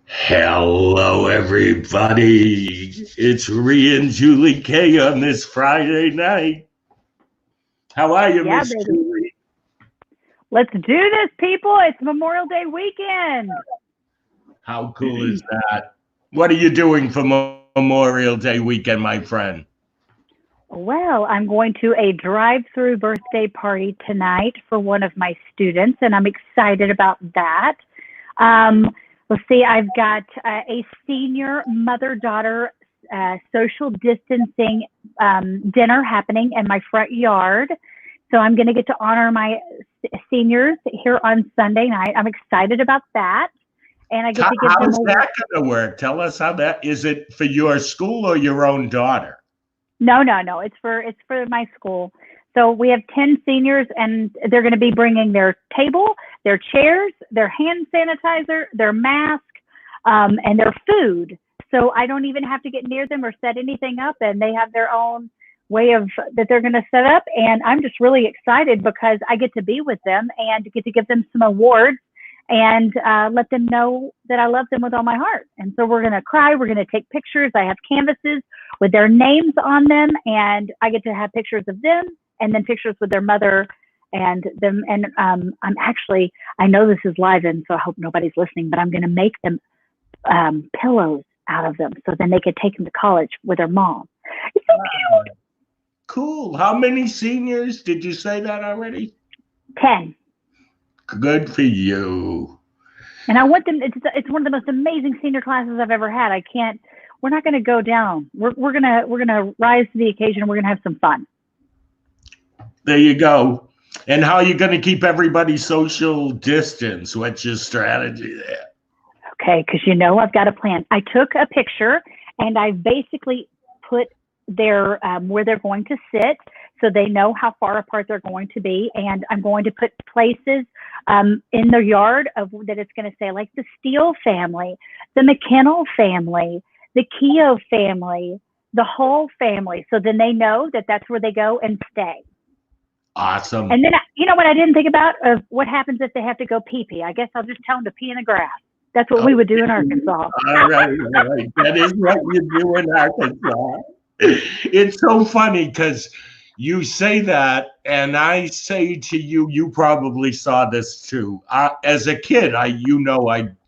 Hello, everybody. It's Ree and Julie K on this Friday night. How are you, Miss Julie? Let's do this, people. It's Memorial Day weekend. How cool is that? What are you doing for Memorial Day weekend, my friend? Well, I'm going to a drive-through birthday party tonight for one of my students, and I'm excited about that. Let's see, I've got a senior mother-daughter social distancing dinner happening in my front yard. So I'm going to get to honor my seniors here on Sunday night. I'm excited about that. And I get to give them How's that going to work? Tell us how that is. It for your school or your own daughter? No. It's for my school. So we have 10 seniors, and they're going to be bringing their table, their chairs, their hand sanitizer, their mask, and their food. So I don't even have to get near them or set anything up, and they have their own way of that they're going to set up. And I'm just really excited because I get to be with them and get to give them some awards and let them know that I love them with all my heart. And so we're going to cry. We're going to take pictures. I have canvases with their names on them, and I get to have pictures of them and then pictures with their mother and them. And I know this is live, and so I hope nobody's listening, but I'm going to make them pillows out of them so then they could take them to college with their mom. It's so cute. Cool. How many seniors? Did you say that already? 10. Good for you. And I want them. It's one of the most amazing senior classes I've ever had. We're not going to go down. We're gonna rise to the occasion. We're gonna have some fun. There you go. And how are you going to keep everybody social distance? What's your strategy there? Okay, because I've got a plan. I took a picture and I basically put their where they're going to sit so they know how far apart they're going to be. And I'm going to put places in the yard that it's going to say, like the Steele family, the McKinnell family, the Keogh family, the Hall family. So then they know that that's where they go and stay. Awesome. And then, what I didn't think about of what happens if they have to go pee-pee. I guess I'll just tell them to pee in the grass. That's what we would do in Arkansas. All right. That is what you do in Arkansas. It's so funny because you say that, and I say to you, you probably saw this too. As a kid, I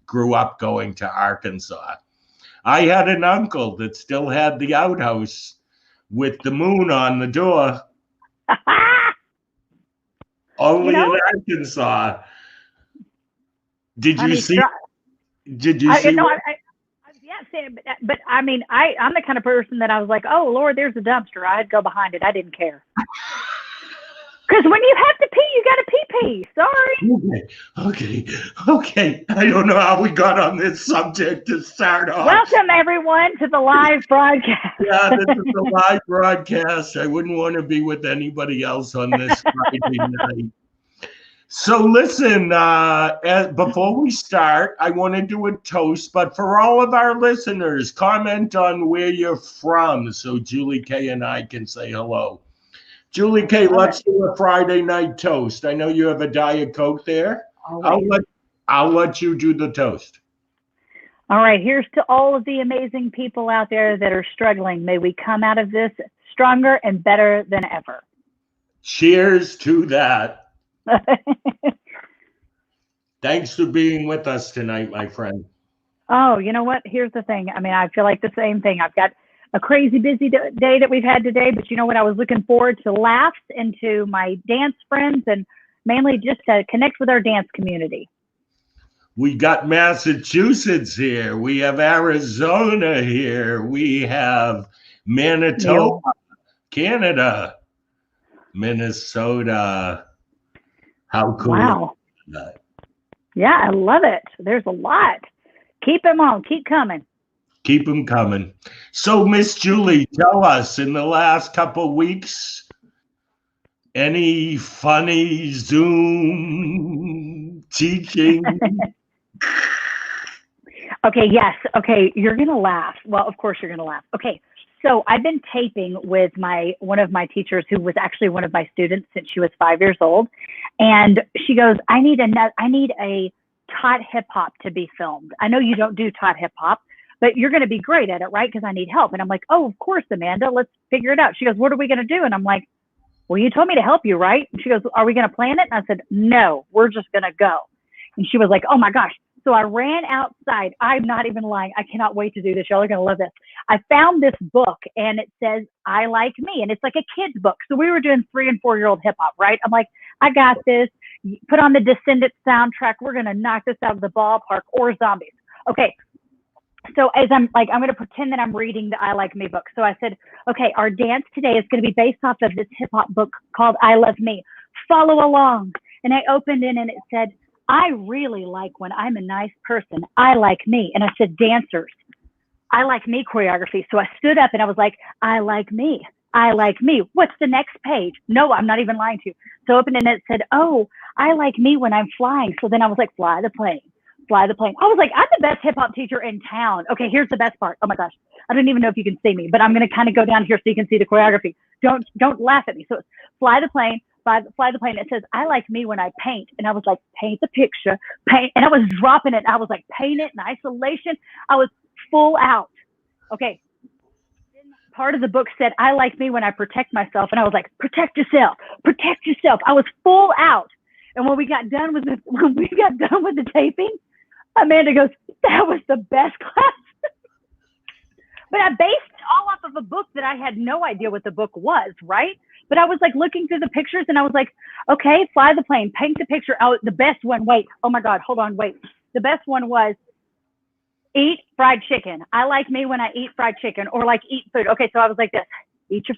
grew up going to Arkansas. I had an uncle that still had the outhouse with the moon on the door. Only in Arkansas. Did you see? But I mean, I'm the kind of person that I was like, oh Lord, there's a dumpster. I'd go behind it. I didn't care. Because when you have to pee, you got to pee. Sorry. Okay. I don't know how we got on this subject to start off. Welcome everyone to the live broadcast. Yeah, this is the live broadcast. I wouldn't want to be with anybody else on this Friday night. So listen, before we start, I want to do a toast, but for all of our listeners, comment on where you're from so Julie K and I can say hello. Julie K, let's do a Friday night toast. I know you have a Diet Coke there. I'll let you do the toast. All right, here's to all of the amazing people out there that are struggling. May we come out of this stronger and better than ever. Cheers to that. Thanks for being with us tonight, my friend. Oh, you know what? Here's the thing. I mean, I feel like the same thing. I've got a crazy busy day that we've had today, but you know what? I was looking forward to laughs and to my dance friends and mainly just to connect with our dance community. We got Massachusetts here. We have Arizona here. We have Manitoba, Canada, Minnesota. How cool. Wow. Is that? Yeah, I love it. There's a lot. Keep them on. Keep coming. Keep them coming. So, Miss Julie, tell us, in the last couple of weeks, any funny Zoom teaching? Okay, yes. Okay, you're going to laugh. Well, of course you're going to laugh. Okay, So I've been taping with one of my teachers who was actually one of my students since she was 5 years old. And she goes, I need a Tot hip hop to be filmed. I know you don't do Tot hip hop, but you're going to be great at it, right? Because I need help. And I'm like, oh, of course, Amanda, let's figure it out. She goes, what are we going to do? And I'm like, well, you told me to help you, right? And she goes, are we going to plan it? And I said, no, we're just going to go. And she was like, oh my gosh. So I ran outside. I'm not even lying. I cannot wait to do this. Y'all are going to love this. I found this book and it says, I Like Me. And it's like a kid's book. So we were doing 3 and 4 year old hip hop, right? I'm like, I got this. Put on the Descendants soundtrack. We're going to knock this out of the ballpark, or zombies. Okay. So as I'm going to pretend that I'm reading the I Like Me book. So I said, okay, our dance today is going to be based off of this hip hop book called I Love Me. Follow along. And I opened it and it said, I really like when I'm a nice person. I like me. And I said, dancers, I like me choreography. So I stood up and I was like, I like me. I like me. What's the next page? No, I'm not even lying to you. So I opened it and it said, oh, I like me when I'm flying. So then I was like, fly the plane, fly the plane. I was like, I'm the best hip hop teacher in town. Okay, here's the best part. Oh my gosh. I don't even know if you can see me, but I'm going to kind of go down here so you can see the choreography. Don't laugh at me. So it's fly the plane. Fly the plane. It says, I like me when I paint. And I was like, paint the picture, paint. And I was dropping it. I was like, paint it in isolation. I was full out. Okay. Part of the book said, I like me when I protect myself. And I was like, protect yourself, protect yourself. I was full out. And when we got done with the taping, Amanda goes, that was the best class. But I based it all off of a book that I had no idea what the book was, right? But I was like looking through the pictures and I was like, okay, fly the plane, paint the picture out. The best one, wait, oh my God, hold on, wait. The best one was eat fried chicken. I like me when I eat fried chicken, or like eat food. Okay, so I was like this, eat your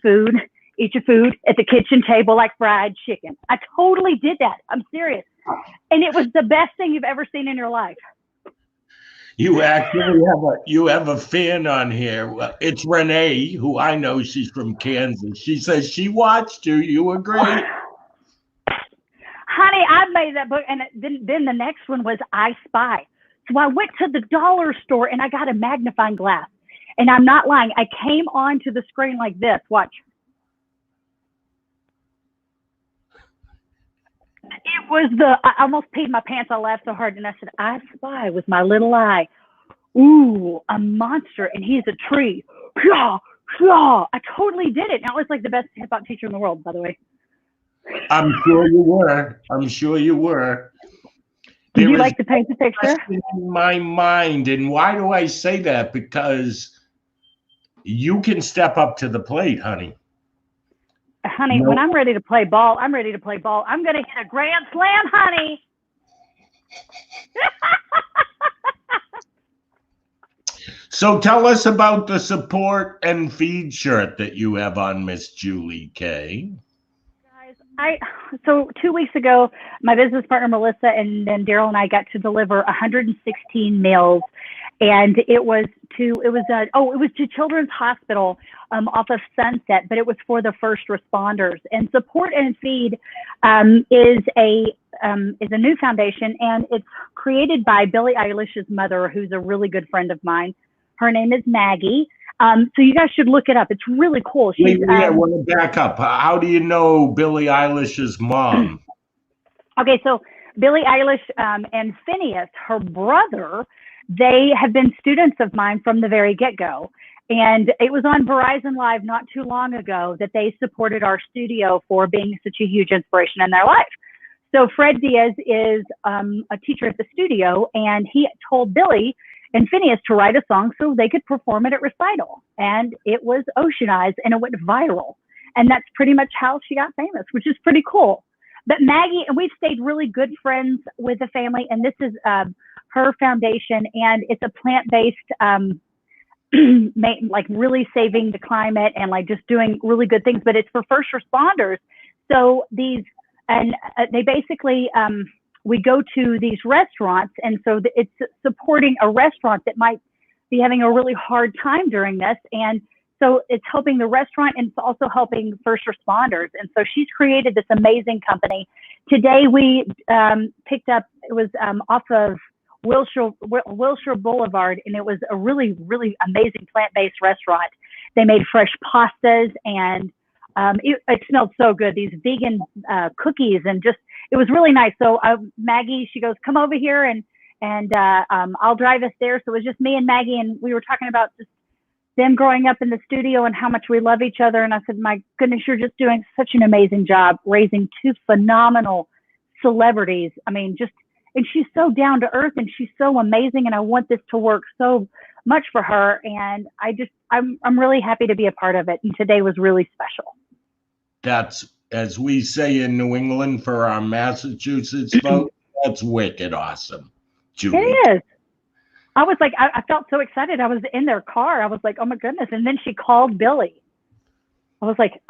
food at the kitchen table like fried chicken. I totally did that. I'm serious. And it was the best thing you've ever seen in your life. You actually have a fan on here. It's Renee, who I know. She's from Kansas. She says she watched you. You were great. Honey, I made that book. And then the next one was I Spy. So I went to the dollar store and I got a magnifying glass. And I'm not lying. I came onto the screen like this. Watch. It was I almost peed my pants. I laughed so hard. And I said, I spy with my little eye. Ooh, a monster. And he's a tree. I totally did it. And I was like the best hip hop teacher in the world, by the way. I'm sure you were. I'm sure you were. Did you like to paint the picture? In my mind. And why do I say that? Because you can step up to the plate, honey. Honey, when I'm ready to play ball, I'm ready to play ball. I'm going to hit a grand slam, honey. So tell us about the support and feed shirt that you have on, Miss Julie K. Guys, so 2 weeks ago, my business partner, Melissa, and then Daryl and I got to deliver 116 meals. And it was to Children's Hospital off of Sunset, but it was for the first responders. And Support and Feed is a new foundation, and it's created by Billie Eilish's mother, who's a really good friend of mine. Her name is Maggie. So you guys should look it up. It's really cool. I want to back up. How do you know Billie Eilish's mom? Okay, so Billie Eilish and Phineas, her brother, they have been students of mine from the very get-go. And it was on Verizon Live not too long ago that they supported our studio for being such a huge inspiration in their life. So Fred Diaz is a teacher at the studio, and he told Billy and Phineas to write a song so they could perform it at recital. And it was oceanized and it went viral. And that's pretty much how she got famous, which is pretty cool. But Maggie, and we've stayed really good friends with the family, and this is her foundation, and it's a plant-based, like really saving the climate and like just doing really good things, but it's for first responders. So they basically, we go to these restaurants, and so it's supporting a restaurant that might be having a really hard time during this. And so it's helping the restaurant, and it's also helping first responders. And so she's created this amazing company. Today we picked up, it was off of Wilshire Boulevard, and it was a really, really amazing plant-based restaurant. They made fresh pastas, and it smelled so good. These vegan cookies, and just, it was really nice. So Maggie, she goes, come over here, and I'll drive us there. So it was just me and Maggie, and we were talking about just them growing up in the studio and how much we love each other. And I said, my goodness, you're just doing such an amazing job raising two phenomenal celebrities. I mean, just, and she's so down to earth, and she's so amazing. And I want this to work so much for her. And I'm really happy to be a part of it. And today was really special. That's, as we say in New England for our Massachusetts folks, that's wicked awesome, Julie. It is. I was like, I felt so excited. I was in their car. I was like, oh my goodness. And then she called Billy. I was like,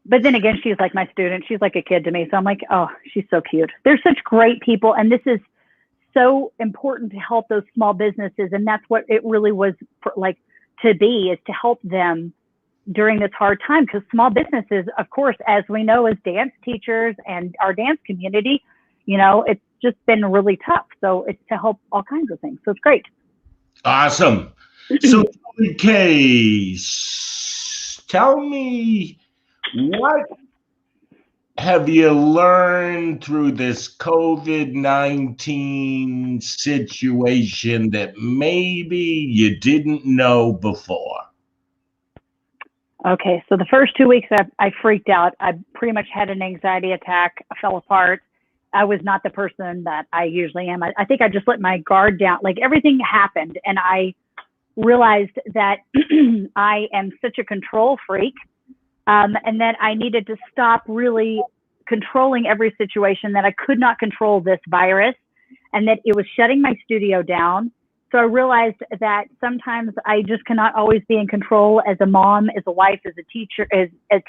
but then again, she's like my student. She's like a kid to me. So I'm like, oh, she's so cute. They're such great people. And this is so important to help those small businesses. And that's what it really was like to be, is to help them during this hard time. Because small businesses, of course, as we know, as dance teachers and our dance community, you know, it's just been really tough. So it's to help all kinds of things. So it's great. Awesome. So, Kay, tell me, what have you learned through this COVID-19 situation that maybe you didn't know before? Okay, so the first 2 weeks I freaked out. I pretty much had an anxiety attack. I fell apart. I was not the person that I usually am. I think I just let my guard down. Like, everything happened, and I realized that I am such a control freak, and that I needed to stop really controlling every situation, that I could not control this virus, and that it was shutting my studio down. So I realized that sometimes I just cannot always be in control as a mom, as a wife, as a teacher, and a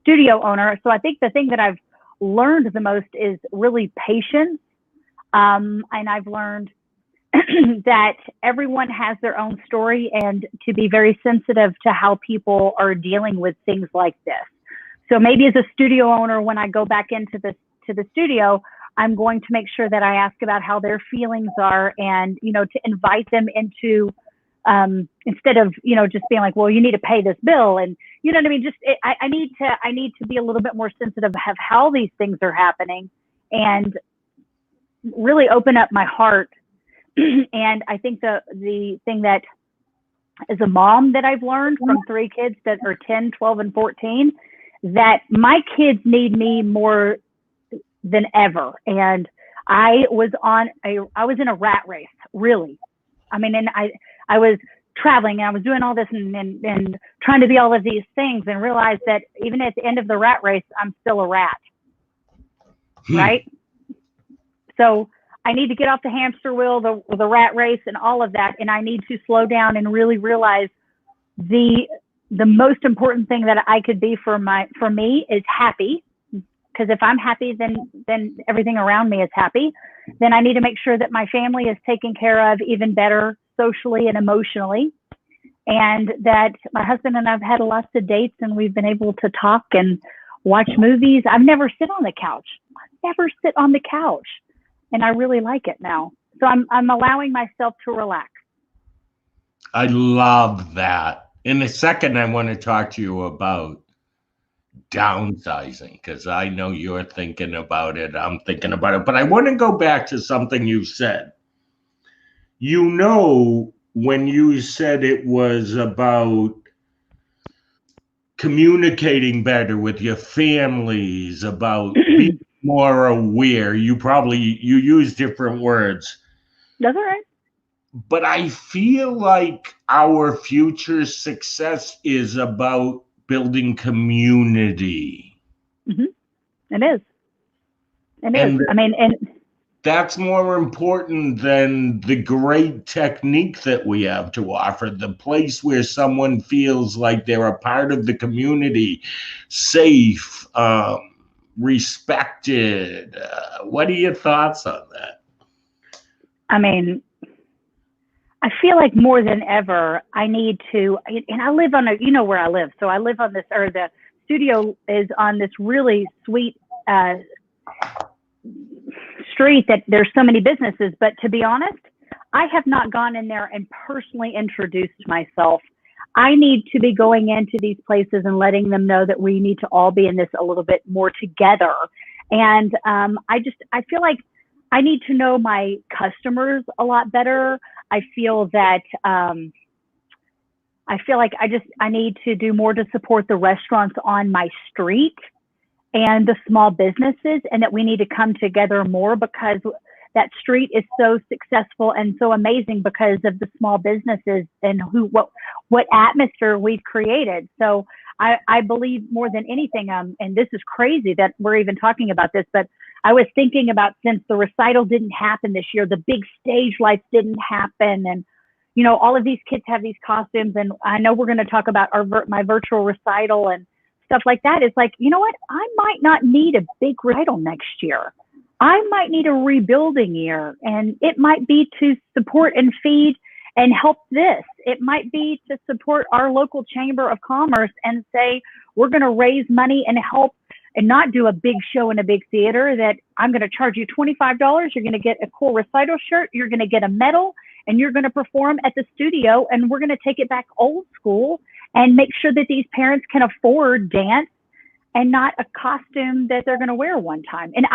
studio owner. So I think the thing that I've learned the most is really patience. And I've learned that everyone has their own story, and to be very sensitive to how people are dealing with things like this. So maybe as a studio owner, when I go back into the studio, I'm going to make sure that I ask about how their feelings are, and, you know, to invite them into, instead of, you know, just being like, well, you need to pay this bill. And, you know what I mean? Just, I need to be a little bit more sensitive of how these things are happening, and really open up my heart. And I think the thing that, as a mom, that I've learned from 3 kids that are 10, 12, and 14, that my kids need me more than ever. And I was in a rat race, really. I mean, and I was traveling, and I was doing all this and trying to be all of these things, and realized that even at the end of the rat race, I'm still a rat, right? So I need to get off the hamster wheel, the rat race, and all of that. And I need to slow down and really realize the most important thing that I could be for me is happy. Because if I'm happy, then everything around me is happy. Then I need to make sure that my family is taken care of even better, socially and emotionally. And that my husband and I've had lots of dates, and we've been able to talk and watch movies. I've never sit on the couch. And I really like it now. So I'm allowing myself to relax. I love that. In a second, I want to talk to you about downsizing, because I know you're thinking about it. I'm thinking about it. But I want to go back to something you said. You know, when you said it was about communicating better with your families, about being more aware, you use different words. That's all right. But I feel like our future success is about building community. Mm-hmm. It is. I mean, and that's more important than the great technique that we have to offer. The place where someone feels like they're a part of the community, safe, respected. What are your thoughts on that? I mean, I feel like more than ever, I need to, and I live on you know where I live. So I live on this, or the studio is on this really sweet street that there's so many businesses. But to be honest, I have not gone in there and personally introduced myself. I need to be going into these places and letting them know that we need to all be in this a little bit more together. And I feel like I need to know my customers a lot better. I feel that I need to do more to support the restaurants on my street and the small businesses, and that we need to come together more, because that street is so successful and so amazing because of the small businesses and what atmosphere we've created. So I believe more than anything, and this is crazy that we're even talking about this, but I was thinking about, since the recital didn't happen this year, the big stage lights didn't happen, and you know, all of these kids have these costumes, and I know we're going to talk about my virtual recital and stuff like that. It's like, you know what? I might not need a big recital next year. I might need a rebuilding year, and it might be to support and feed and help this. It might be to support our local chamber of commerce and say, we're going to raise money and help, and not do a big show in a big theater that I'm going to charge you $25. You're going to get a cool recital shirt. You're going to get a medal, and you're going to perform at the studio, and we're going to take it back old school and make sure that these parents can afford dance and not a costume that they're going to wear one time. And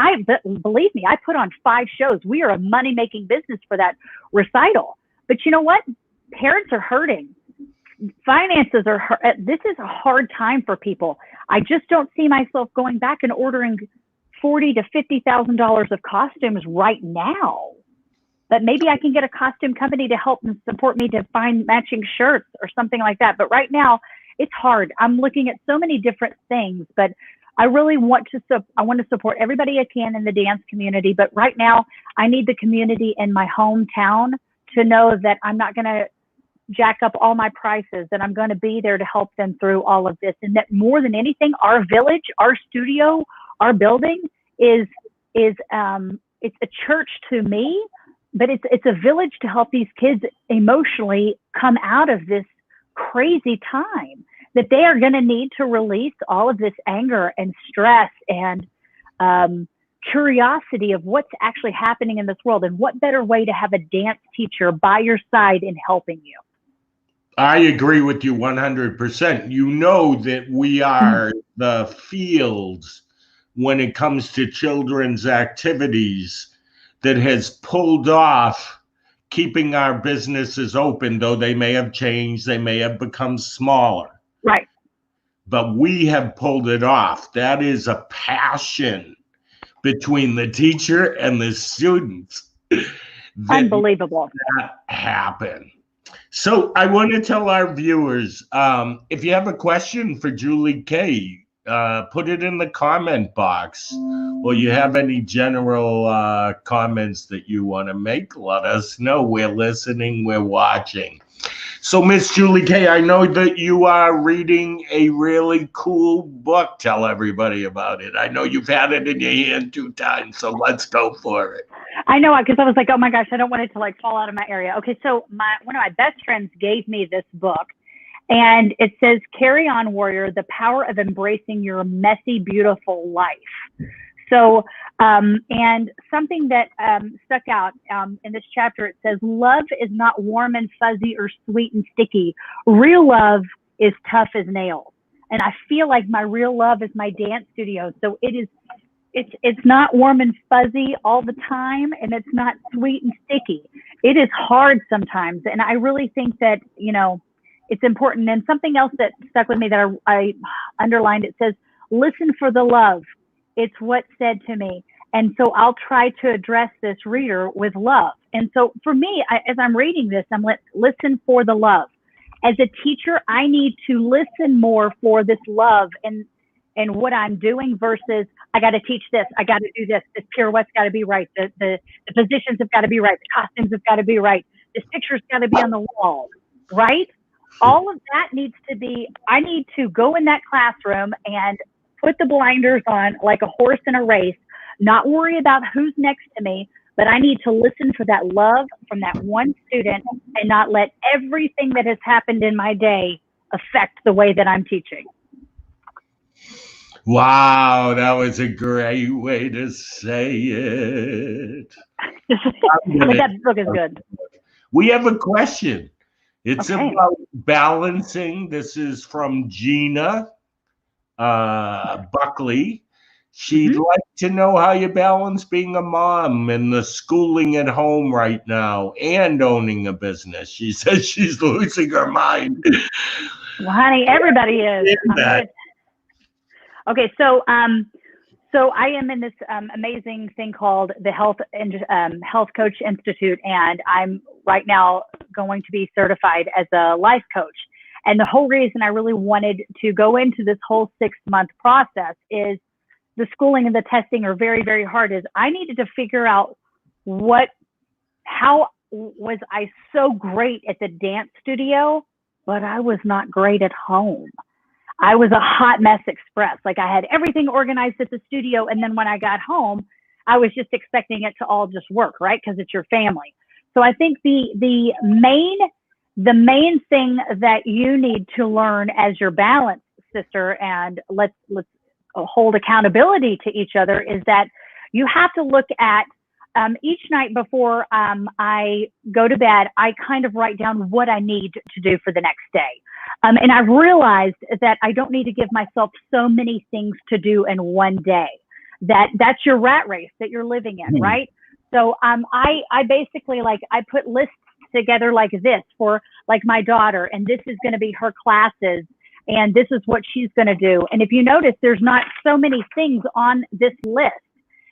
believe me, I put on 5 shows. We are a money-making business for that recital. But you know what? Parents are hurting. Finances are this is a hard time for people. I just don't see myself going back and ordering $40,000 to $50,000 of costumes right now. But maybe I can get a costume company to help and support me to find matching shirts or something like that. But right now, it's hard. I'm looking at so many different things, but I really want to support everybody I can in the dance community. But right now, I need the community in my hometown to know that I'm not going to jack up all my prices, that I'm going to be there to help them through all of this. And that more than anything, our village, our studio, our building is it's a church to me, but it's a village to help these kids emotionally come out of this crazy time, that they are going to need to release all of this anger and stress and curiosity of what's actually happening in this world. And what better way to have a dance teacher by your side in helping you? I agree with you 100%. You know that we are the fields when it comes to children's activities that has pulled off keeping our businesses open, though they may have changed, they may have become smaller. Right. But we have pulled it off. That is a passion between the teacher and the students. Unbelievable. That happen. So I want to tell our viewers, if you have a question for Julie K, put it in the comment box, or you have any general comments that you want to make, let us know. We're listening, we're watching. So Miss Julie K, I know that you are reading a really cool book. Tell everybody about it. I know you've had it in your hand 2 times, so let's go for it. I know, because I was like, oh my gosh, I don't want it to like fall out of my area. Okay, so one of my best friends gave me this book, and it says, Carry On Warrior, The Power of Embracing Your Messy, Beautiful Life. So, and something that stuck out in this chapter, it says, love is not warm and fuzzy or sweet and sticky. Real love is tough as nails. And I feel like my real love is my dance studio. So it's not warm and fuzzy all the time, and it's not sweet and sticky. It is hard sometimes. And I really think that, you know, it's important. And something else that stuck with me that I underlined, it says, listen for the love. It's what's said to me. And so I'll try to address this reader with love. And so for me, as I'm reading this, I'm listen for the love. As a teacher, I need to listen more for this love and what I'm doing versus I got to teach this, I got to do this, this pirouette's got to be right, the positions have got to be right, the costumes have got to be right, this picture's got to be on the wall, right? All of that needs to be, I need to go in that classroom and put the blinders on like a horse in a race, not worry about who's next to me, but I need to listen for that love from that one student and not let everything that has happened in my day affect the way that I'm teaching. Wow, that was a great way to say it. But that book is good. We have a question. It's Okay. about balancing. This is from Gena Buckley. She'd like to know how you balance being a mom and the schooling at home right now and owning a business. She says she's losing her mind. Well, honey, everybody is. Okay, so I am in this amazing thing called the Health Coach Institute, and I'm right now going to be certified as a life coach. And the whole reason I really wanted to go into this whole 6-month process is the schooling and the testing are very, very hard. Is I needed to figure out how was I so great at the dance studio, but I was not great at home. I was a hot mess express. Like I had everything organized at the studio. And then when I got home, I was just expecting it to all just work, right? Because it's your family. So I think the main thing that you need to learn as your balance, sister, and let's hold accountability to each other, is that you have to look at each night before I go to bed, I kind of write down what I need to do for the next day. And I've realized that I don't need to give myself so many things to do in one day. That's your rat race that you're living in, right? So I basically, like, I put lists together like this for like my daughter, and this is going to be her classes, and this is what she's going to do. And if you notice, there's not so many things on this list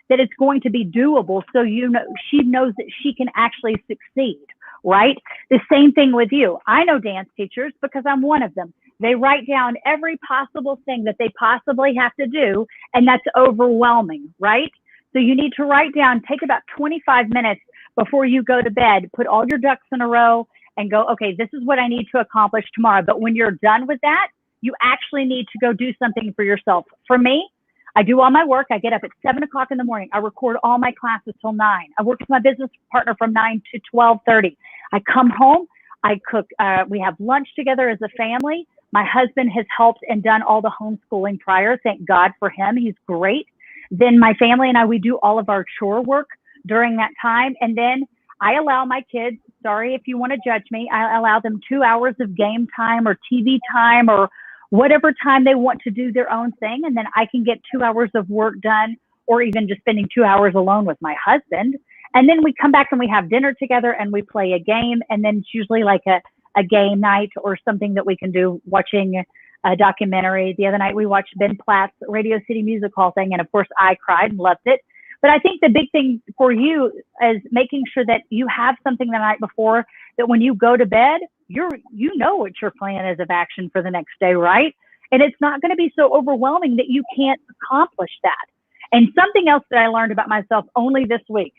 that it's going to be doable. So, you know, she knows that she can actually succeed, right? The same thing with you. I know dance teachers because I'm one of them. They write down every possible thing that they possibly have to do, and that's overwhelming, right? So you need to write down, take about 25 minutes before you go to bed, put all your ducks in a row and go, okay, this is what I need to accomplish tomorrow. But when you're done with that, you actually need to go do something for yourself. For me, I do all my work. I get up at 7 o'clock in the morning. I record all my classes till 9. I work with my business partner from 9 to 12:30. I come home. I cook. We have lunch together as a family. My husband has helped and done all the homeschooling prior. Thank God for him. He's great. Then my family and I, we do all of our chore work during that time. And then I allow my kids, sorry if you want to judge me, I allow them 2 hours of game time or TV time or whatever time they want to do their own thing. And then I can get 2 hours of work done, or even just spending 2 hours alone with my husband. And then we come back and we have dinner together and we play a game. And then it's usually like a game night or something that we can do, watching a documentary. The other night we watched Ben Platt's Radio City Music Hall thing. And of course I cried and loved it. But I think the big thing for you is making sure that you have something the night before, that when you go to bed, you know what your plan is of action for the next day, right? And it's not going to be so overwhelming that you can't accomplish that. And something else that I learned about myself only this week,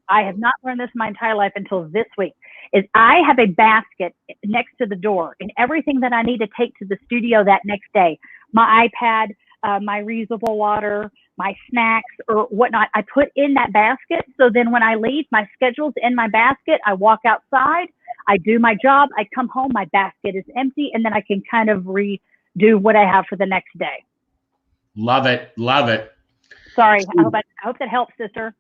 I have not learned this my entire life until this week, is I have a basket next to the door, and everything that I need to take to the studio that next day, my iPad, my reusable water, my snacks or whatnot, I put in that basket. So then when I leave, my schedule's in my basket. I walk outside, I do my job, I come home, my basket is empty, and then I can kind of redo what I have for the next day. Love it. Love it. Sorry. I hope that helps, sister.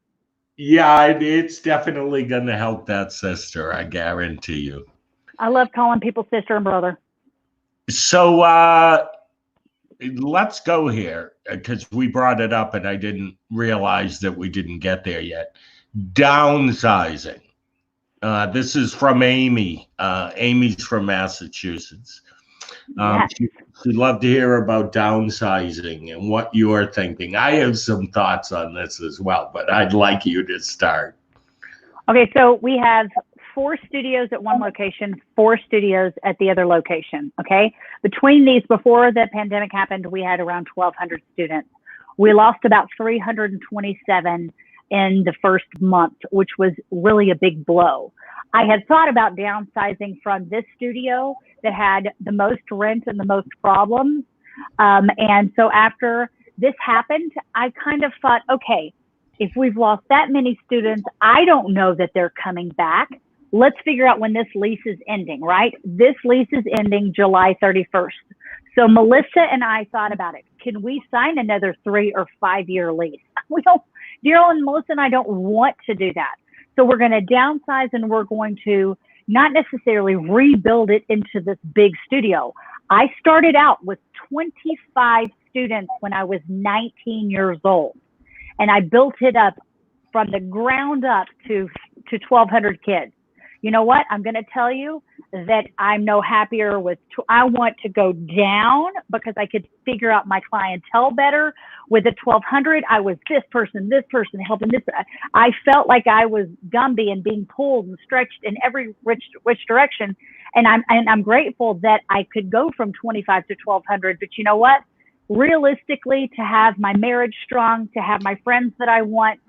Yeah, it's definitely going to help that, sister. I guarantee you. I love calling people sister and brother. So let's go here, because we brought it up and I didn't realize that we didn't get there yet. Downsizing. This is from Amy. Amy's from Massachusetts. Yes. She'd love to hear about downsizing and what you're thinking. I have some thoughts on this as well, but I'd like you to start. Okay, so we have 4 studios at one location, 4 studios at the other location, okay? Between these, before the pandemic happened, we had around 1,200 students. We lost about 327 in the first month, which was really a big blow. I had thought about downsizing from this studio that had the most rent and the most problems. And so after this happened, I kind of thought, okay, if we've lost that many students, I don't know that they're coming back. Let's figure out when this lease is ending, right? This lease is ending July 31st. So Melissa and I thought about it. Can we sign another 3 or 5 year lease? We don't, Daryl and Melissa and I don't want to do that. So we're going to downsize, and we're going to not necessarily rebuild it into this big studio. I started out with 25 students when I was 19 years old, and I built it up from the ground up to 1,200 kids. You know what? I'm going to tell you that I'm no happier with, I want to go down because I could figure out my clientele better. With the 1,200, I was this person, helping this. I felt like I was Gumby and being pulled and stretched in every which direction. And I'm grateful that I could go from 25 to 1,200. But you know what? Realistically, to have my marriage strong, to have my friends that I want,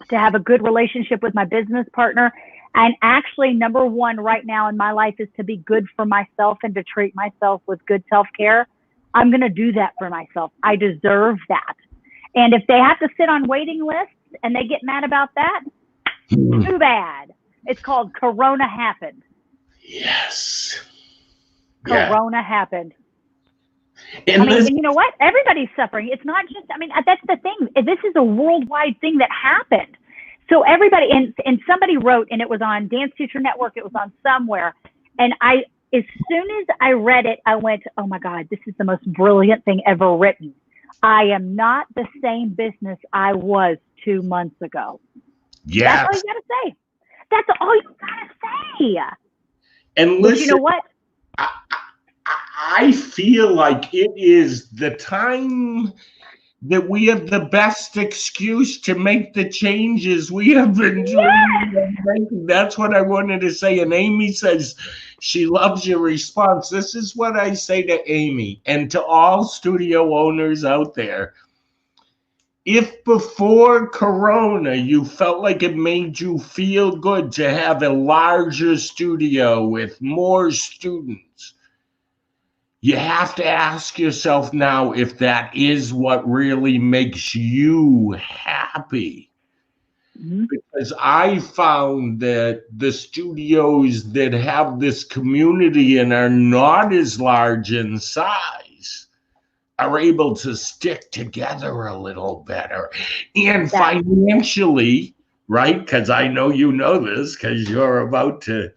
to have a good relationship with my business partner, and actually, number one right now in my life is to be good for myself and to treat myself with good self-care. I'm going to do that for myself. I deserve that. And if they have to sit on waiting lists and they get mad about that, too bad. It's called Corona happened. Yes. Corona happened. And and you know what? Everybody's suffering. It's not just, that's the thing. This is a worldwide thing that happened. So everybody, and somebody wrote, and it was on Dance Teacher Network, it was on somewhere. And as soon as I read it, I went, oh my God, this is the most brilliant thing ever written. I am not the same business I was 2 months ago. Yes. That's all you got to say. That's all you got to say. And listen, but you know what? I feel like it is the time that we have the best excuse to make the changes we have been dreaming of making. That's what I wanted to say. And Amy says she loves your response. This is what I say to Amy and to all studio owners out there. If before Corona you felt like it made you feel good to have a larger studio with more students, you have to ask yourself now if that is what really makes you happy. Mm-hmm. Because I found that the studios that have this community and are not as large in size are able to stick together a little better. And financially, right? Because I know you know this because you're about to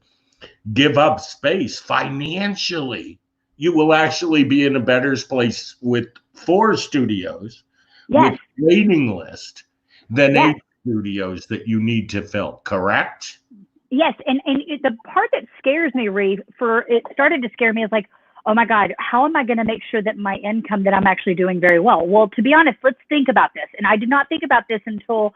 give up space. Financially, you will actually be in a better place with 4 studios with waiting list than 8 studios that you need to fill, correct? Yes, and the part that scares me, Reeve, it started to scare me is like, oh my God, how am I going to make sure that my income, that I'm actually doing very well? Well, to be honest, let's think about this. And I did not think about this until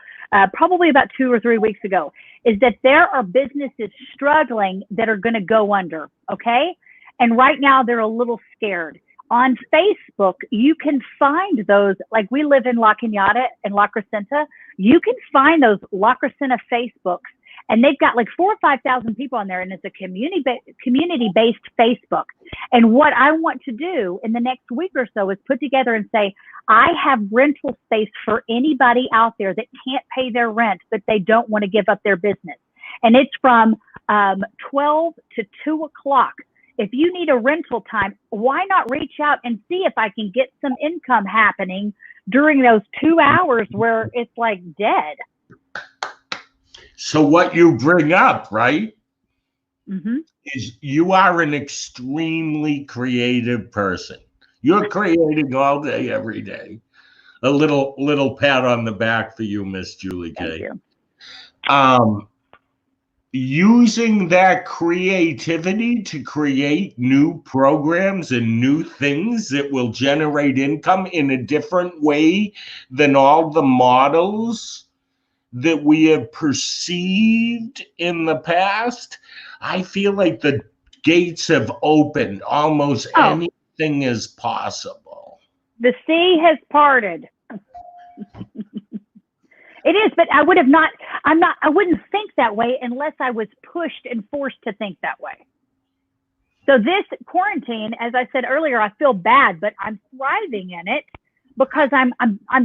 probably about 2 or 3 weeks ago, is that there are businesses struggling that are going to go under, okay? And right now they're a little scared. On Facebook, you can find those, like we live in La Cañada and La Crescenta, you can find those La Crescenta Facebooks, and they've got like 4,000 or 5,000 people on there, and it's a community-based Facebook. And what I want to do in the next week or so is put together and say, I have rental space for anybody out there that can't pay their rent, but they don't want to give up their business. And it's from 12 to 2 o'clock. If you need a rental time, why not reach out and see if I can get some income happening during those 2 hours where it's like dead. So what you bring up, right, is you are an extremely creative person. You're creating all day, every day. A little pat on the back for you, Miss Julie K. Thank you. Using that creativity to create new programs and new things that will generate income in a different way than all the models that we have perceived in the past. I feel like the gates have opened. Almost anything is possible. The sea has parted. It is, but I wouldn't think that way unless I was pushed and forced to think that way. So this quarantine, as I said earlier, I feel bad, but I'm thriving in it because I'm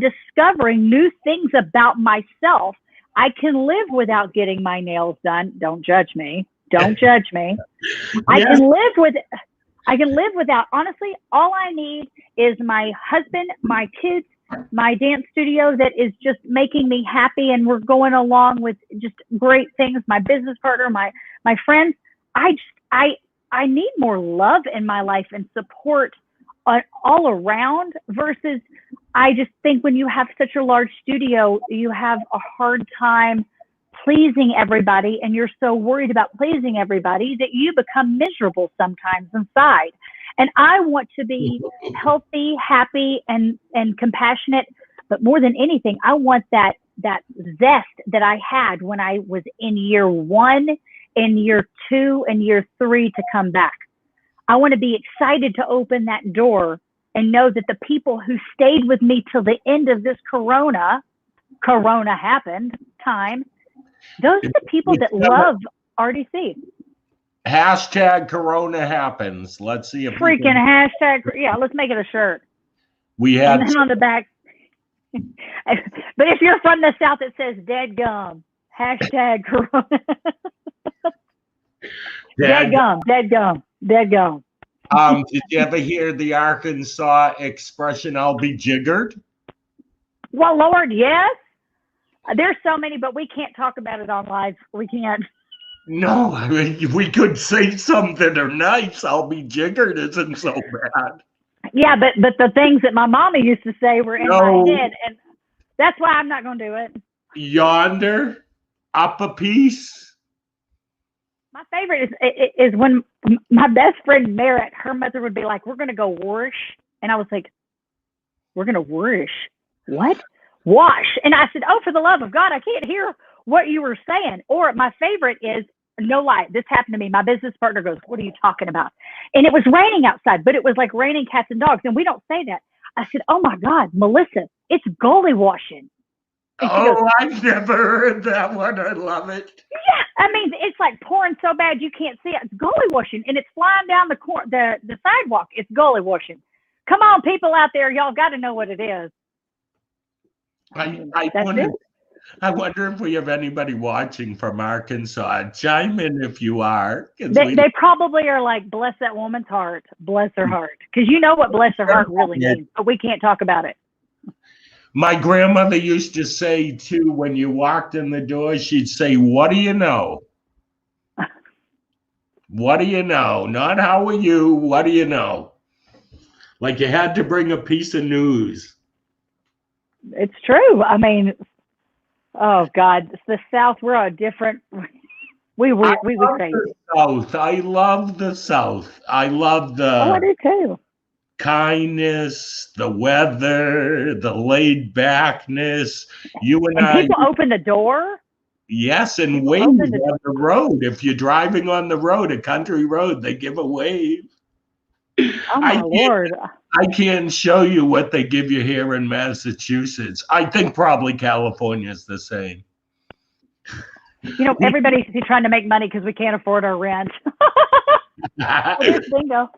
discovering new things about myself. I can live without getting my nails done. Don't judge me. Don't judge me. I can live without, honestly, all I need is my husband, my kids, my dance studio that is just making me happy, and we're going along with just great things. My business partner, my friends. I need more love in my life and support all around, versus I just think when you have such a large studio, you have a hard time pleasing everybody, and you're so worried about pleasing everybody that you become miserable sometimes inside. And I want to be healthy, happy, and compassionate, but more than anything, I want that zest that I had when I was in year 1, in year 2, and year 3 to come back. I want to be excited to open that door and know that the people who stayed with me till the end of this Corona happened time, those are the people that love RDC. Hashtag Corona happens. Let's see if freaking hashtag. Yeah, let's make it a shirt. We had and then on the back. But if you're from the South, it says dead gum. Hashtag Corona. Dead gum. Dead gum. Dead gum. Did you ever hear the Arkansas expression, I'll be jiggered? Well, Lord, yes. There's so many, but we can't talk about it on live. We can't. No, I mean, we could say something nice. I'll be jiggered isn't so bad. Yeah, but the things that my mama used to say were in my head, and that's why I'm not going to do it. Yonder, up a piece. My favorite is when my best friend Merritt, her mother would be like, we're going to go wash. And I was like, we're going to wash? What? Wash. And I said, oh, for the love of God, I can't hear what you were saying. Or my favorite is, no lie, this happened to me. My business partner goes, what are you talking about? And it was raining outside, but it was like raining cats and dogs. And we don't say that. I said, oh my God, Melissa, it's gully washing. Oh, goes, I've never heard that one. I love it. Yeah, I mean, it's like pouring so bad you can't see it. It's gully washing, and it's flying down the sidewalk. It's gully washing. Come on, people out there, y'all got to know what it is. I wonder if we have anybody watching from Arkansas. Chime in if you are. They probably are like, bless that woman's heart, bless her heart, because you know what bless her heart really means, but we can't talk about it. My grandmother used to say, too, when you walked in the door, she'd say, what do you know? What do you know? Not how are you, what do you know? Like you had to bring a piece of news. It's true. I mean, oh, God, it's the South. We're a different, we were crazy. South. I love the South. I love the... Oh, I do, too. Kindness, the weather, the laid backness. You and I. People open the door. Yes, and wave on the road. If you're driving on the road, a country road, they give a wave. Oh my Lord! I can't show you what they give you here in Massachusetts. I think probably California is the same. You know, everybody's trying to make money because we can't afford our rent. Bingo.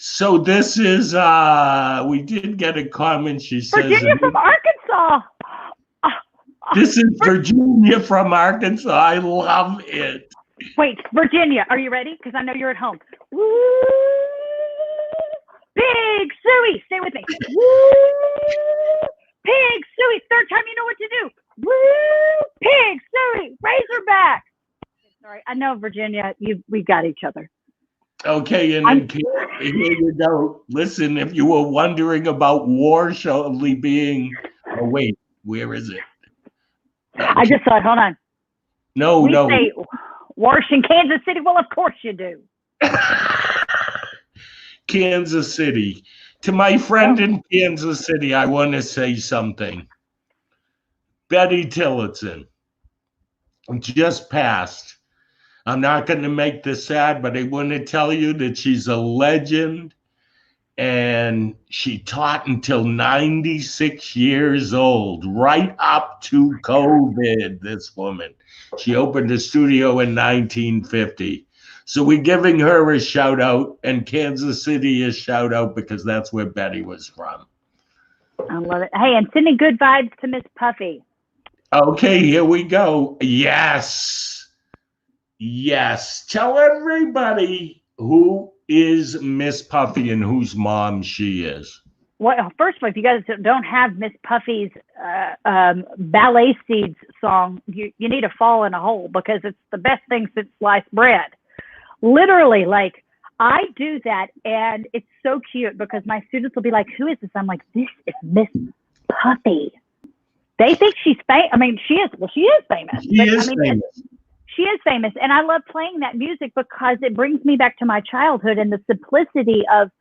So this is, we did get a comment. She says, Virginia from Arkansas. This is Virginia from Arkansas. I love it. Wait, Virginia, are you ready? Because I know you're at home. Woo! Pig Suey, stay with me. Woo! Pig Suey, third time you know what to do. Woo! Pig Suey, Razorback. Sorry, I know Virginia, we got each other. Okay, and here you go. Listen, if you were wondering about war surely being, oh wait, where is it? Okay. I just saw it. Hold on. No. Say Wash in Kansas City. Well, of course you do. Kansas City. To my friend in Kansas City, I want to say something. Betty Tillotson just passed. I'm not going to make this sad, but I want to tell you that she's a legend, and she taught until 96 years old, right up to COVID, this woman. She opened a studio in 1950. So we're giving her a shout out, and Kansas City a shout out because that's where Betty was from. I love it. Hey, and sending good vibes to Miss Puffy. Okay, here we go. Yes. Tell everybody who is Miss Puffy and whose mom she is. Well, first of all, if you guys don't have Miss Puffy's Ballet Seeds song, you need to fall in a hole because it's the best thing since sliced bread. Literally, like, I do that, and it's so cute because my students will be like, "Who is this?" I'm like, "This is Miss Puffy." They think she's famous. I mean, she is. Well, she is famous. She is famous. She is famous, and I love playing that music because it brings me back to my childhood and the simplicity of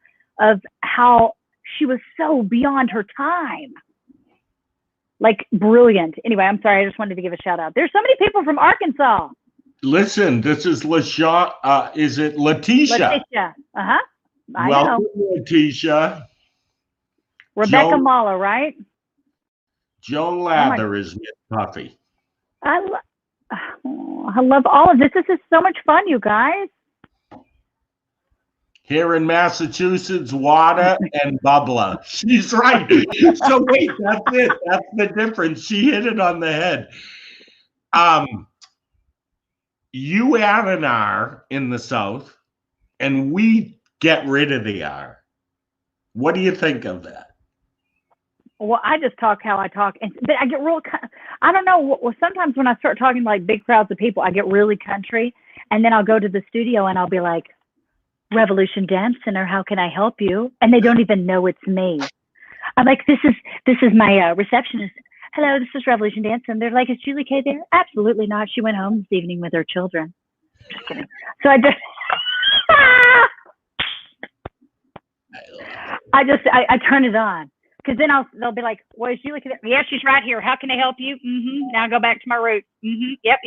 how she was so beyond her time. Like, brilliant. Anyway, I'm sorry. I just wanted to give a shout out. There's so many people from Arkansas. Listen, this is LaShawn. Is it Letitia? Letitia. Uh-huh. Welcome, Letitia. Rebecca Mala, right? Joan Lather is Miss Puffy. I love all of this. This is so much fun, you guys. Here in Massachusetts, water and bubbler. She's right. So wait, that's it. That's the difference. She hit it on the head. You add an R in the South, and we get rid of the R. What do you think of that? Well, I just talk how I talk, but I get real. I don't know. Well, sometimes when I start talking to like big crowds of people, I get really country, and then I'll go to the studio and I'll be like, "Revolution Dance Center, how can I help you?" And they don't even know it's me. I'm like, "This is my receptionist. Hello, this is Revolution Dance." And they're like, "Is Julie Kay there?" Absolutely not. She went home this evening with her children. Just kidding. So I turn it on. Because then they'll be like, "Well, is Julie Kay there?" "Yeah, she's right here. How can I help you?" Now go back to my roots. Yep.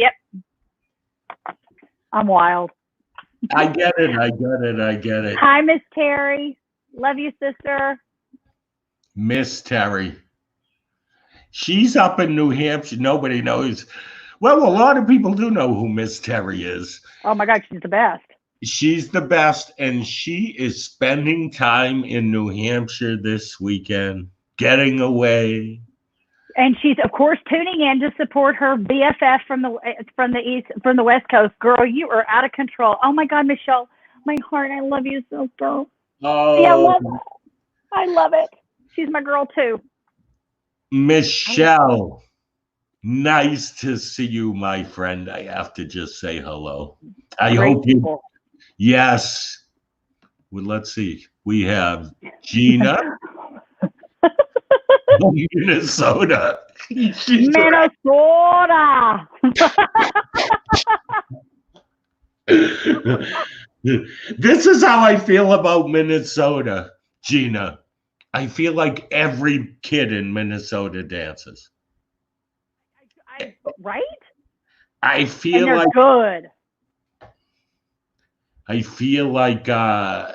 I'm wild. I get it. Hi, Miss Terry. Love you, sister. Miss Terry. She's up in New Hampshire. Nobody knows. Well, a lot of people do know who Miss Terry is. Oh my God, she's the best. She's the best, and she is spending time in New Hampshire this weekend, getting away. And she's, of course, tuning in to support her BFF from the West Coast. Girl, you are out of control. Oh my God, Michelle, my heart, I love you so, girl. Oh, yeah, I love it. She's my girl too. Michelle, nice to see you, my friend. I have to just say hello. I hope you. Yes. Well, let's see. We have Gena from Minnesota. Minnesota. This is how I feel about Minnesota, Gena. I feel like every kid in Minnesota dances. Right? I feel and they're like good. I feel like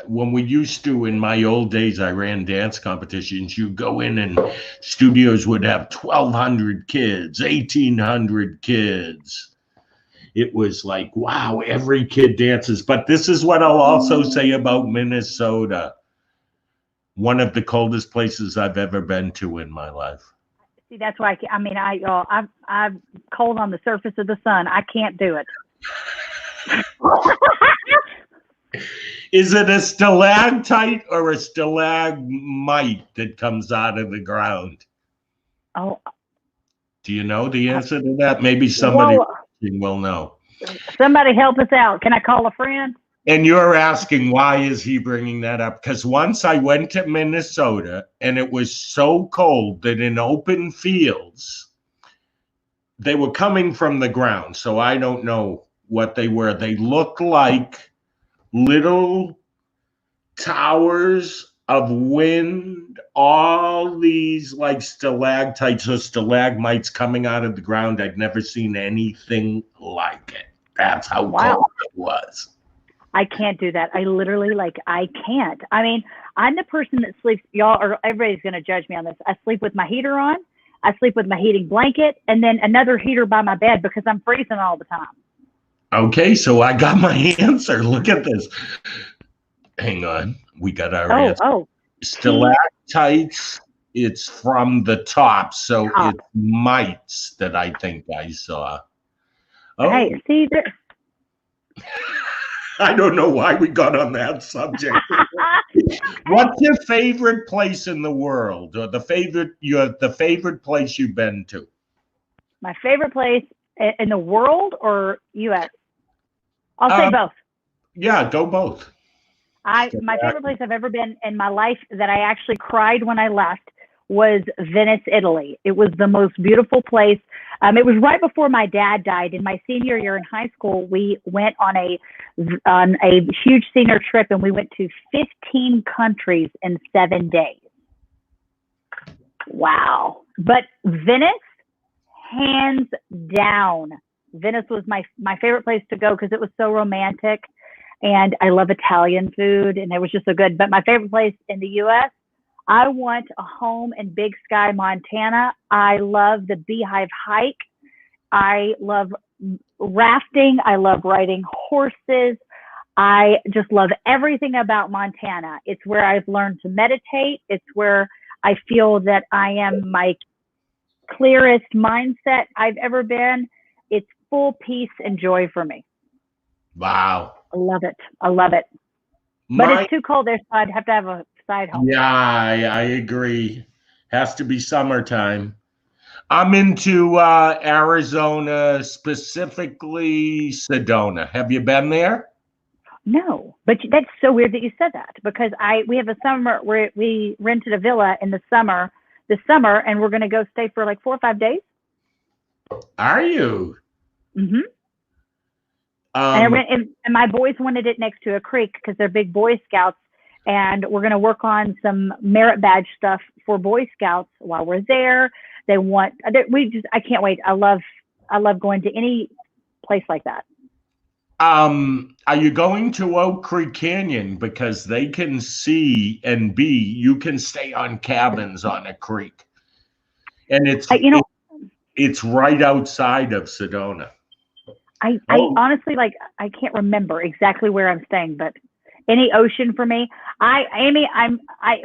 when we used to, in my old days, I ran dance competitions. You go in and studios would have 1,200 kids, 1,800 kids. It was like, wow, every kid dances. But this is what I'll also say about Minnesota. One of the coldest places I've ever been to in my life. See, that's why I'm cold on the surface of the sun. I can't do it. Is it a stalactite or a stalagmite that comes out of the ground? Oh. Do you know the answer to that? Maybe somebody will know. Somebody help us out. Can I call a friend? And you're asking, why is he bringing that up? Because once I went to Minnesota and it was so cold that in open fields, they were coming from the ground. So I don't know what they were. They looked like little towers of wind, all these like stalactites or stalagmites coming out of the ground. I'd never seen anything like it. That's how cold it was. I can't do that. I literally, I can't. I mean, I'm the person that sleeps, y'all, or everybody's going to judge me on this. I sleep with my heater on. I sleep with my heating blanket and then another heater by my bed because I'm freezing all the time. Okay, so I got my answer. Look at this. Hang on. We got our answer. Stalactites, it's from the top. So it's mites that I think I saw. Oh. Hey, see there. I don't know why we got on that subject. What's your favorite place in the world, or the favorite place you've been to? My favorite place in the world or U.S.? I'll say both. Yeah, go both. My favorite place I've ever been in my life that I actually cried when I left was Venice, Italy. It was the most beautiful place. It was right before my dad died. In my senior year in high school, we went on a huge senior trip, and we went to 15 countries in 7 days. Wow! But Venice, hands down, Venice was my favorite place to go because it was so romantic. And I love Italian food, and it was just so good. But my favorite place in the U.S., I want a home in Big Sky, Montana. I love the Beehive Hike. I love rafting. I love riding horses. I just love everything about Montana. It's where I've learned to meditate. It's where I feel that I am my clearest mindset I've ever been. It's full peace and joy for me. Wow. I love it. I love it. But it's too cold there, so I'd have to have a side home. Yeah, I agree. Has to be summertime. I'm into Arizona, specifically Sedona. Have you been there? No, but that's so weird that you said that, because we have a summer where we rented a villa in the summer, and we're going to go stay for like 4 or 5 days. Are you? Mm-hmm. And my boys wanted it next to a creek because they're big Boy Scouts, and we're going to work on some merit badge stuff for Boy Scouts while we're there. I can't wait. I love going to any place like that. Are you going to Oak Creek Canyon? Because they can see, and B, you can stay on cabins on a creek, and it's right outside of Sedona. I honestly, I can't remember exactly where I'm staying, but any ocean for me. Amy,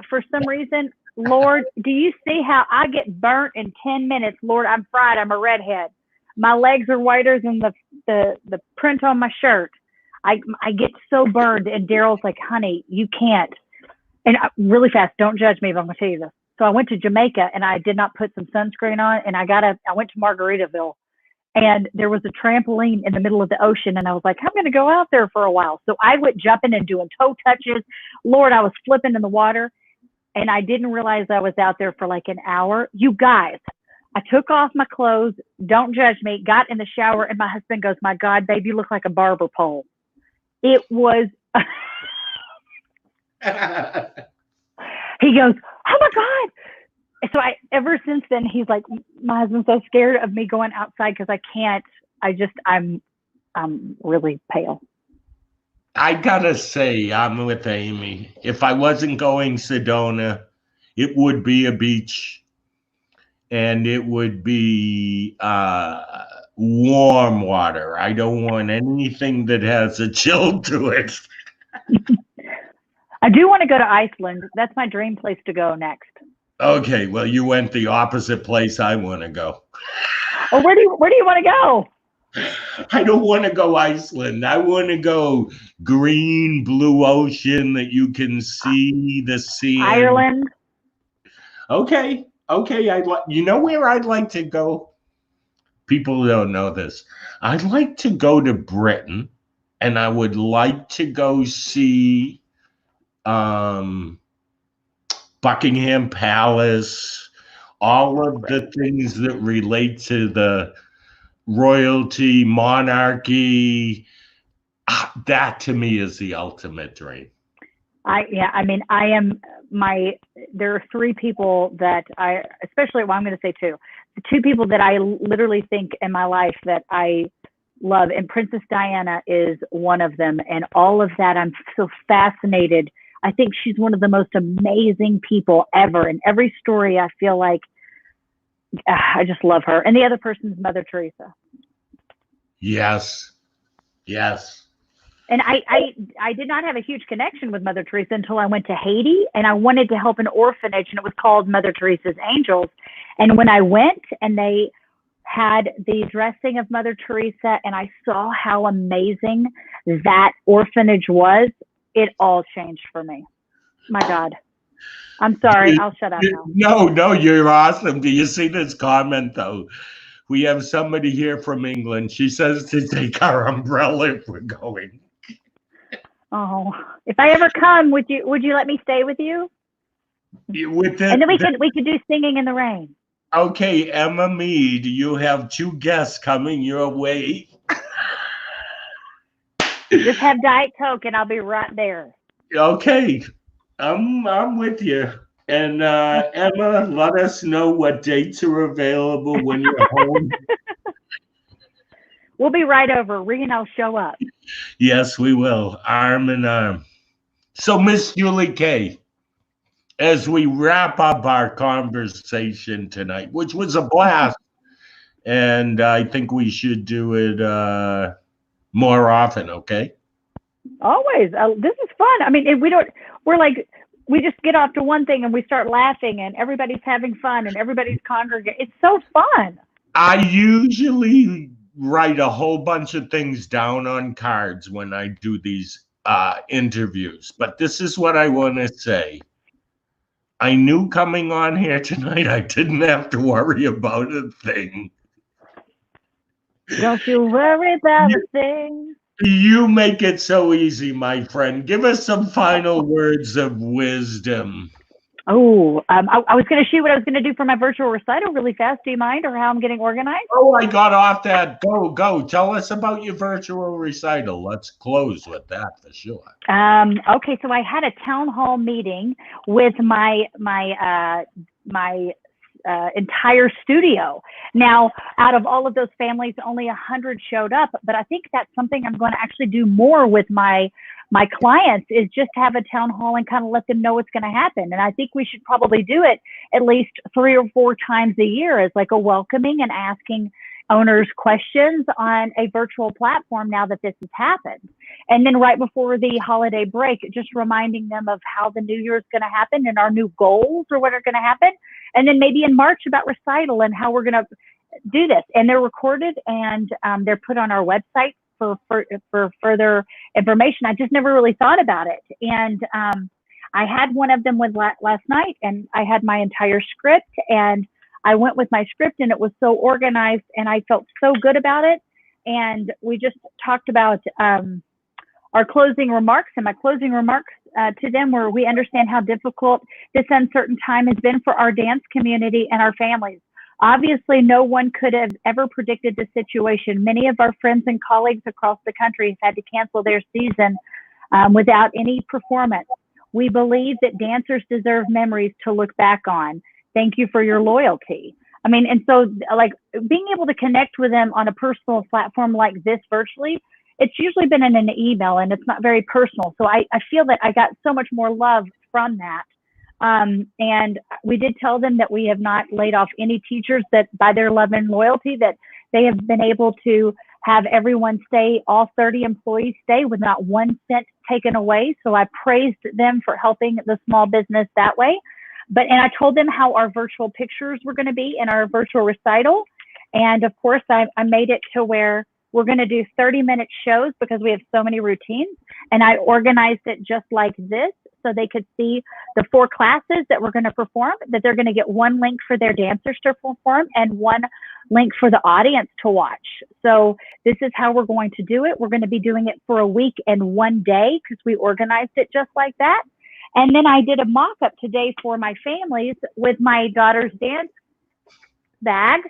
for some reason, Lord, do you see how I get burnt in 10 minutes? Lord, I'm fried. I'm a redhead. My legs are whiter than the print on my shirt. I get so burned, and Daryl's like, honey, you can't. And really fast, don't judge me if I'm going to tell you this. So I went to Jamaica, and I did not put some sunscreen on, and I went to Margaritaville. And there was a trampoline in the middle of the ocean. And I was like, I'm going to go out there for a while. So I went jumping and doing toe touches. Lord, I was flipping in the water. And I didn't realize I was out there for like an hour. You guys, I took off my clothes. Don't judge me. Got in the shower. And my husband goes, my God, babe, you look like a barber pole. It was. He goes, oh my God. So ever since then, he's like, my husband's so scared of me going outside because I can't. I'm really pale. I gotta say, I'm with Amy. If I wasn't going Sedona, it would be a beach, and it would be warm water. I don't want anything that has a chill to it. I do want to go to Iceland. That's my dream place to go next. Okay, well, you went the opposite place I want to go. Oh, where do you want to go? I don't want to go Iceland. I want to go green, blue ocean that you can see the sea. Ireland. Okay. You know where I'd like to go? People don't know this. I'd like to go to Britain, and I would like to go see Buckingham Palace, all of the things that relate to the royalty, monarchy. That to me is the ultimate dream. There are 3 people that I'm going to say 2. The 2 people that I literally think in my life that I love, and Princess Diana is one of them. And all of that, I'm so fascinated. I think she's one of the most amazing people ever. In every story, I feel like I just love her. And the other person is Mother Teresa. Yes. And I did not have a huge connection with Mother Teresa until I went to Haiti, and I wanted to help an orphanage, and it was called Mother Teresa's Angels. And when I went, and they had the dressing of Mother Teresa, and I saw how amazing that orphanage was, it all changed for me. My God. I'm sorry. I'll shut up now. No, you're awesome. Do you see this comment, though? We have somebody here from England. She says to take our umbrella if we're going. Oh, if I ever come, would you let me stay with you? With And then we could do Singing in the Rain. Okay, Emma Mead, you have 2 guests coming your way. Just have Diet Coke, and I'll be right there. Okay, I'm with you. And Emma, let us know what dates are available when you're home. We'll be right over. Ree and I'll show up. Yes, we will, arm in arm. So, Miss Julie K, as we wrap up our conversation tonight, which was a blast, and I think we should do it more often, okay? Always. This is fun. I mean, we just get off to one thing and we start laughing and everybody's having fun and everybody's congregating. It's so fun. I usually write a whole bunch of things down on cards when I do these interviews, but this is what I want to say. I knew coming on here tonight I didn't have to worry about a thing. Don't you worry about a thing. You make it so easy, my friend. Give us some final words of wisdom. Oh, I was going to shoot what I was going to do for my virtual recital really fast. Do you mind, or how I'm getting organized? Oh, I got off that. Go. Tell us about your virtual recital. Let's close with that for sure. Okay, so I had a town hall meeting with my entire studio. Now, out of all of those families, only 100 showed up, but I think that's something I'm going to actually do more with my clients, is just have a town hall and kind of let them know what's going to happen. And I think we should probably do it at least 3 or 4 times a year as like a welcoming and asking owners questions on a virtual platform now that this has happened. And then right before the holiday break, just reminding them of how the new year is going to happen and our new goals or what are going to happen. And then maybe in March about recital and how we're going to do this. And they're recorded and they're put on our website for further information. I just never really thought about it. And I had one of them with last night, and I had my entire script, and I went with my script, and it was so organized, and I felt so good about it. And we just talked about our closing remarks, and my closing remarks to them were, we understand how difficult this uncertain time has been for our dance community and our families. Obviously, no one could have ever predicted the situation. Many of our friends and colleagues across the country have had to cancel their season without any performance. We believe that dancers deserve memories to look back on. Thank you for your loyalty. I mean, and so like being able to connect with them on a personal platform like this virtually, it's usually been in an email and it's not very personal. So I feel that I got so much more love from that. And we did tell them that we have not laid off any teachers, that by their love and loyalty, that they have been able to have everyone stay, all 30 employees stay with not 1 cent taken away. So I praised them for helping the small business that way. And I told them how our virtual pictures were going to be in our virtual recital. And of course, I made it to where we're going to do 30-minute shows because we have so many routines. And I organized it just like this, so they could see the 4 classes that we're going to perform, that they're going to get 1 link for their dancers to perform and 1 link for the audience to watch. So this is how we're going to do it. We're going to be doing it for a week and 1 day because we organized it just like that. And then I did a mock-up today for my families with my daughter's dance bag.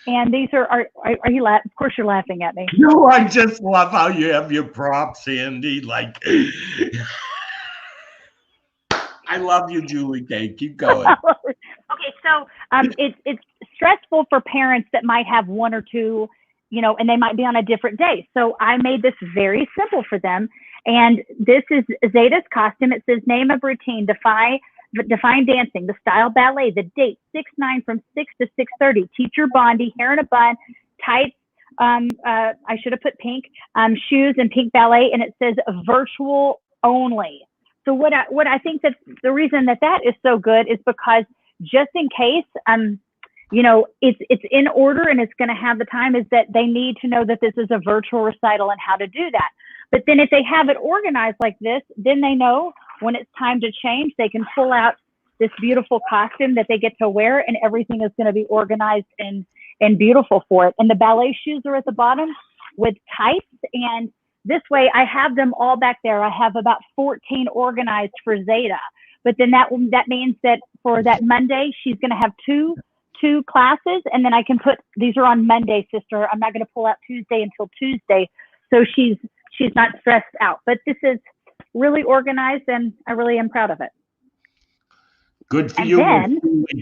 And these are you laughing? Of course you're laughing at me. No, I just love how you have your props handy. Like, I love you, Julie K. Keep going. Okay, so it's stressful for parents that might have 1 or 2, and they might be on a different day. So I made this very simple for them. And this is Zeta's costume. It says name of routine, define dancing, the style ballet, the date 6/9 from 6 to 6:30, teacher Bondi, hair in a bun, tights, I should have put pink, shoes and pink ballet, and it says virtual only. So what I think that the reason that is so good is because just in case, it's in order and it's going to have the time, is that they need to know that this is a virtual recital and how to do that. But then if they have it organized like this, then they know when it's time to change, they can pull out this beautiful costume that they get to wear, and everything is going to be organized and beautiful for it. And the ballet shoes are at the bottom with tights, and This way I have them all back there. I have about 14 organized for Zeta. But then that means that for that Monday, she's going to have two classes, and then I can put, these are on Monday, sister. I'm not going to pull out Tuesday until Tuesday. So she's not stressed out. But this is really organized, and I really am proud of it. Good for you,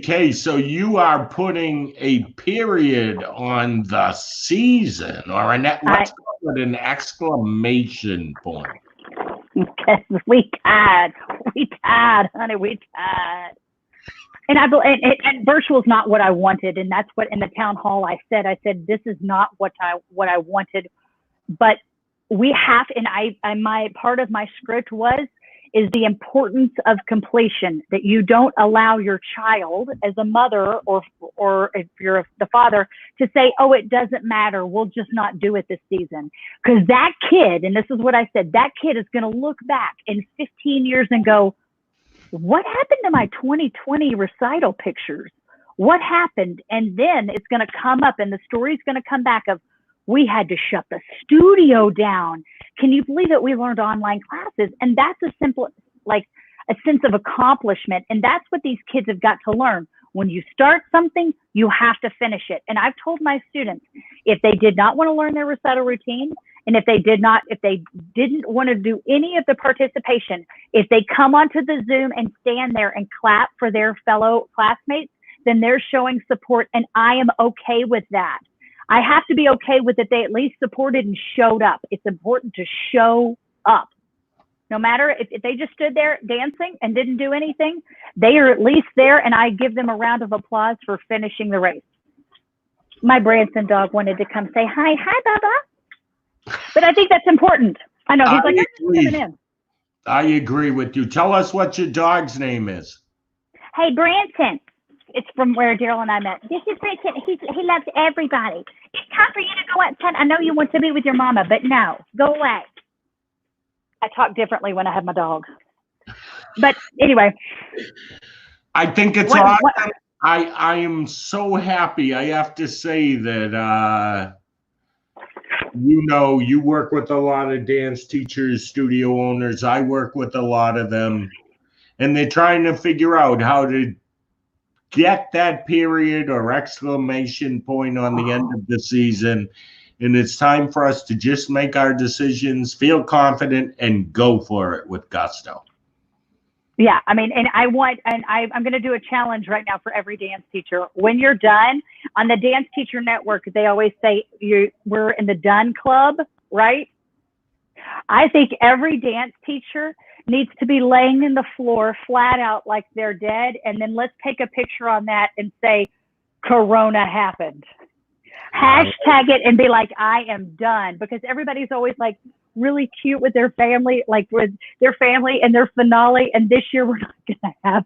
Kay. So you are putting a period on the season, or let's call it an exclamation point. Because we tied, honey, we tied. And virtual is not what I wanted, and that's what in the town hall I said. I said this is not what I wanted, but we have. And my part of my script is the importance of completion, that you don't allow your child as a mother or if you're the father to say, oh, it doesn't matter, we'll just not do it this season. Because that kid, and this is what I said, that kid is going to look back in 15 years and go, what happened to my 2020 recital pictures? What happened? And then it's going to come up and the story's going to come back of, we had to shut the studio down. Can you believe that we learned online classes? And that's a simple, like a sense of accomplishment. And that's what these kids have got to learn. When you start something, you have to finish it. And I've told my students, if they did not want to learn their recital routine, and if they didn't want to do any of the participation, if they come onto the Zoom and stand there and clap for their fellow classmates, then they're showing support. And I am okay with that. I have to be okay with it. They at least supported and showed up. It's important to show up. No matter if they just stood there dancing and didn't do anything, they are at least there, and I give them a round of applause for finishing the race. My Branson dog wanted to come say, hi, Bubba. But I think that's important. I know, he's like, I'm coming in. I agree with you. Tell us what your dog's name is. Hey, Branson. It's from where Daryl and I met. This is Branson. He loves everybody. It's time for you to go outside. I know you want to be with your mama, but no, go away. I talk differently when I have my dog. But anyway. I think it's awesome. I am so happy. I have to say that, you work with a lot of dance teachers, studio owners. I work with a lot of them. And they're trying to figure out how to get that period or exclamation point on the end of the season. And it's time for us to just make our decisions, feel confident, and go for it with gusto. Yeah, I mean, and I'm going to do a challenge right now for every dance teacher. When you're done, on the Dance Teacher Network, they always say we're in the done club, right? I think every dance teacher needs to be laying in the floor flat out like they're dead. And then let's take a picture on that and say, Corona happened. Hashtag it and be like, I am done. Because everybody's always like really cute with their family, like with their family and their finale. And this year we're not going to have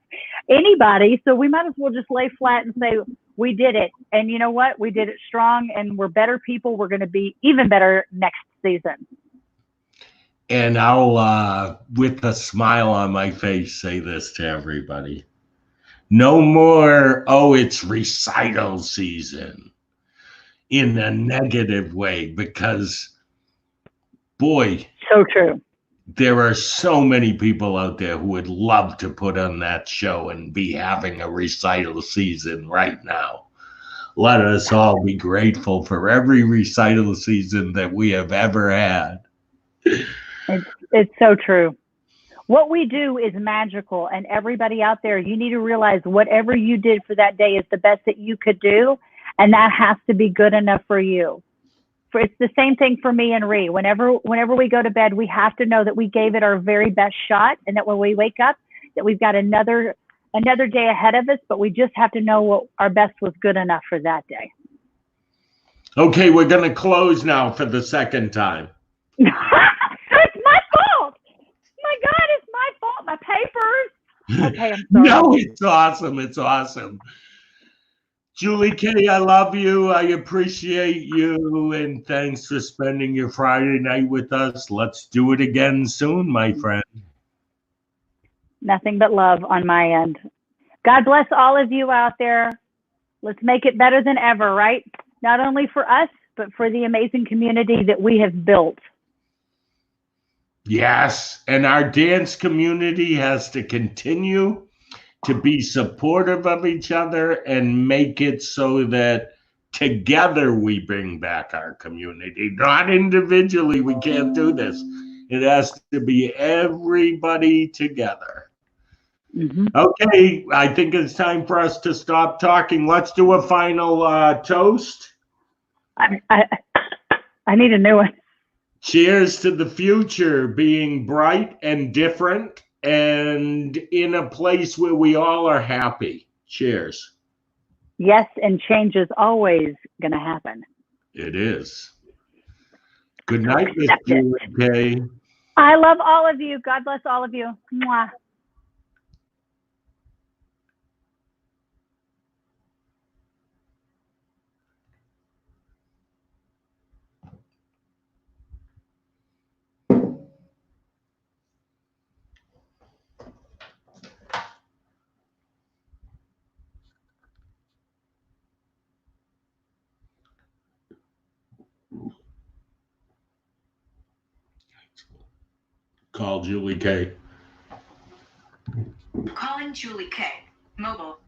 anybody. So we might as well just lay flat and say, we did it. And you know what? We did it strong, and we're better people. We're going to be even better next season. And I'll, with a smile on my face, say this to everybody. No more, oh, it's recital season in a negative way, because, boy. So true. There are so many people out there who would love to put on that show and be having a recital season right now. Let us all be grateful for every recital season that we have ever had. It's so true. What we do is magical, and everybody out there, you need to realize whatever you did for that day is the best that you could do, and that has to be good enough for you. It's the same thing for me and Ree. Whenever we go to bed, we have to know that we gave it our very best shot, and that when we wake up, that we've got another day ahead of us, but we just have to know what our best was good enough for that day. Okay, we're going to close now for the second time. It's my fault. My God, it's my fault. My papers. Okay, I'm sorry. No, it's awesome. It's awesome. Julie K, I love you. I appreciate you. And thanks for spending your Friday night with us. Let's do it again soon, my friend. Nothing but love on my end. God bless all of you out there. Let's make it better than ever, right? Not only for us, but for the amazing community that we have built. Yes, and our dance community has to continue to be supportive of each other and make it so that together we bring back our community, not individually. We can't do this. It has to be everybody together. Okay, I think it's time for us to stop talking. Let's do a final toast. I need a new one. Cheers to the future being bright and different and in a place where we all are happy. Cheers. Yes, and change is always going to happen. It is. Good night, Miss Julie K. I love all of you. God bless all of you. Mwah. Call Julie K. Calling Julie K. Mobile.